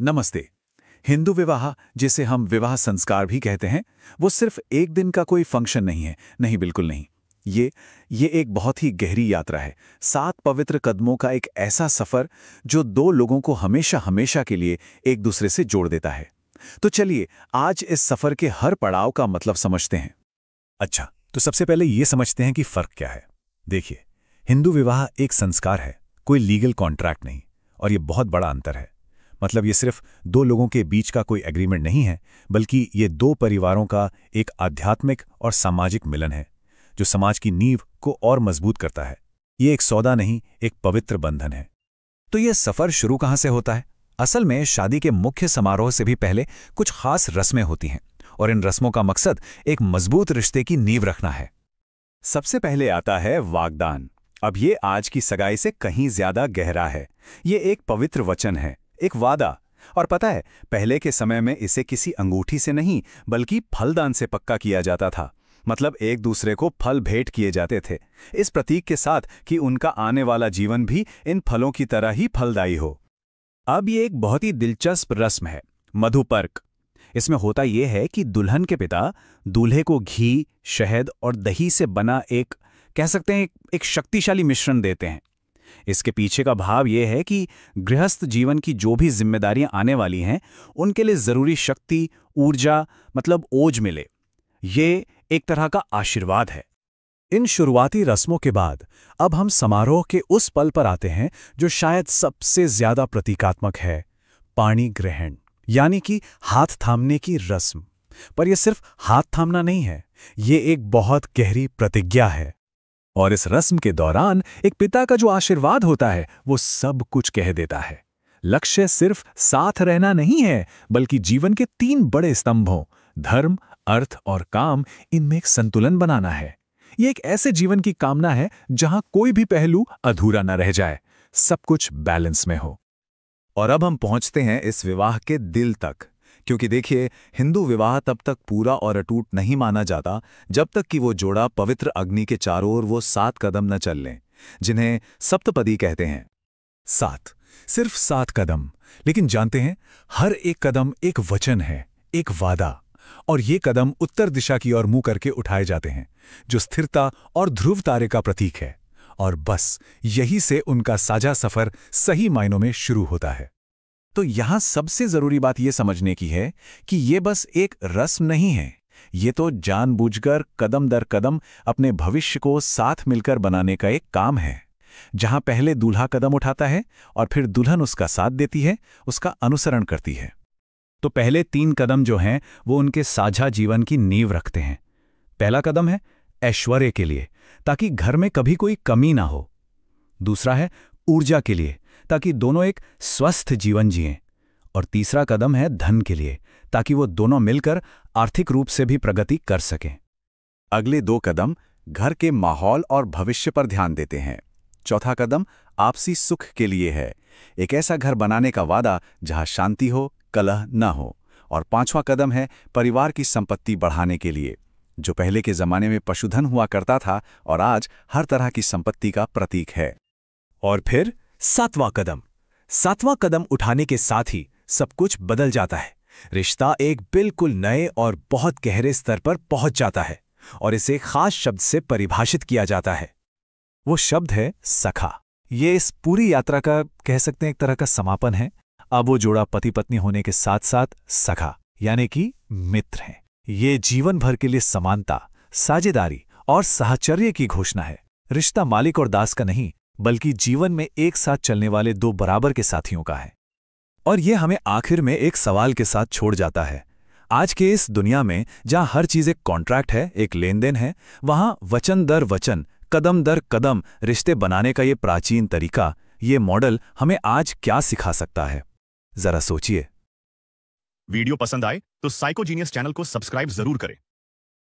नमस्ते। हिंदू विवाह, जिसे हम विवाह संस्कार भी कहते हैं, वो सिर्फ एक दिन का कोई फंक्शन नहीं है। नहीं, बिल्कुल नहीं। ये एक बहुत ही गहरी यात्रा है। 7 पवित्र कदमों का एक ऐसा सफर जो दो लोगों को हमेशा हमेशा के लिए एक दूसरे से जोड़ देता है। तो चलिए आज इस सफर के हर पड़ाव का मतलब समझते हैं। अच्छा, तो सबसे पहले ये समझते हैं कि फर्क क्या है। देखिए, हिंदू विवाह एक संस्कार है, कोई लीगल कॉन्ट्रैक्ट नहीं। और ये बहुत बड़ा अंतर है। मतलब ये सिर्फ दो लोगों के बीच का कोई एग्रीमेंट नहीं है, बल्कि ये दो परिवारों का एक आध्यात्मिक और सामाजिक मिलन है जो समाज की नींव को और मजबूत करता है। ये एक सौदा नहीं, एक पवित्र बंधन है। तो ये सफर शुरू कहाँ से होता है? असल में शादी के मुख्य समारोह से भी पहले कुछ खास रस्में होती हैं, और इन रस्मों का मकसद एक मजबूत रिश्ते की नींव रखना है। सबसे पहले आता है वागदान। अब ये आज की सगाई से कहीं ज्यादा गहरा है। ये एक पवित्र वचन है, एक वादा। और पता है, पहले के समय में इसे किसी अंगूठी से नहीं बल्कि फलदान से पक्का किया जाता था। मतलब एक दूसरे को फल भेंट किए जाते थे, इस प्रतीक के साथ कि उनका आने वाला जीवन भी इन फलों की तरह ही फलदायी हो। अब ये एक बहुत ही दिलचस्प रस्म है, मधुपर्क। इसमें होता यह है कि दुल्हन के पिता दूल्हे को घी, शहद और दही से बना एक, कह सकते हैं, एक शक्तिशाली मिश्रण देते हैं। इसके पीछे का भाव यह है कि गृहस्थ जीवन की जो भी जिम्मेदारियां आने वाली हैं, उनके लिए जरूरी शक्ति, ऊर्जा, मतलब ओज मिले। ये एक तरह का आशीर्वाद है। इन शुरुआती रस्मों के बाद अब हम समारोह के उस पल पर आते हैं जो शायद सबसे ज्यादा प्रतीकात्मक है, पाणी ग्रहण, यानी कि हाथ थामने की रस्म। पर यह सिर्फ हाथ थामना नहीं है, ये एक बहुत गहरी प्रतिज्ञा है। और इस रस्म के दौरान एक पिता का जो आशीर्वाद होता है वो सब कुछ कह देता है। लक्ष्य सिर्फ साथ रहना नहीं है, बल्कि जीवन के 3 बड़े स्तंभों, धर्म, अर्थ और काम, इनमें एक संतुलन बनाना है। ये एक ऐसे जीवन की कामना है जहां कोई भी पहलू अधूरा न रह जाए, सब कुछ बैलेंस में हो। और अब हम पहुंचते हैं इस विवाह के दिल तक, क्योंकि देखिए, हिंदू विवाह तब तक पूरा और अटूट नहीं माना जाता जब तक कि वो जोड़ा पवित्र अग्नि के चारों ओर वो 7 कदम न चल लें, जिन्हें सप्तपदी कहते हैं। 7, सिर्फ 7 कदम, लेकिन जानते हैं, हर एक कदम एक वचन है, एक वादा। और ये कदम उत्तर दिशा की ओर मुंह करके उठाए जाते हैं, जो स्थिरता और ध्रुव तारे का प्रतीक है। और बस यही से उनका साझा सफर सही मायनों में शुरू होता है। तो यहां सबसे जरूरी बात यह समझने की है कि ये बस एक रस्म नहीं है, ये तो जानबूझकर कदम दर कदम अपने भविष्य को साथ मिलकर बनाने का एक काम है, जहां पहले दूल्हा कदम उठाता है और फिर दुल्हन उसका साथ देती है, उसका अनुसरण करती है। तो पहले 3 कदम जो हैं वो उनके साझा जीवन की नींव रखते हैं। पहला कदम है ऐश्वर्य के लिए, ताकि घर में कभी कोई कमी ना हो। दूसरा है ऊर्जा के लिए, ताकि दोनों एक स्वस्थ जीवन जिएं। और तीसरा कदम है धन के लिए, ताकि वो दोनों मिलकर आर्थिक रूप से भी प्रगति कर सकें। अगले 2 कदम घर के माहौल और भविष्य पर ध्यान देते हैं। चौथा कदम आपसी सुख के लिए है, एक ऐसा घर बनाने का वादा जहां शांति हो, कलह न हो। और 5वां कदम है परिवार की संपत्ति बढ़ाने के लिए, जो पहले के जमाने में पशुधन हुआ करता था और आज हर तरह की संपत्ति का प्रतीक है। और फिर 7वां कदम उठाने के साथ ही सब कुछ बदल जाता है। रिश्ता एक बिल्कुल नए और बहुत गहरे स्तर पर पहुंच जाता है, और इसे खास शब्द से परिभाषित किया जाता है। वो शब्द है सखा। ये इस पूरी यात्रा का, कह सकते हैं, एक तरह का समापन है। अब वो जोड़ा पति पत्नी होने के साथ साथ सखा, यानी कि मित्र हैं। ये जीवन भर के लिए समानता, साझेदारी और साहचर्य की घोषणा है। रिश्ता मालिक और दास का नहीं, बल्कि जीवन में एक साथ चलने वाले 2 बराबर के साथियों का है। और ये हमें आखिर में एक सवाल के साथ छोड़ जाता है। आज के इस दुनिया में जहां हर चीज एक कॉन्ट्रैक्ट है, एक लेन देन है, वहां वचन दर वचन, कदम दर कदम रिश्ते बनाने का ये प्राचीन तरीका, ये मॉडल हमें आज क्या सिखा सकता है? जरा सोचिए। वीडियो पसंद आए तो साइकोजीनियस चैनल को सब्सक्राइब जरूर करें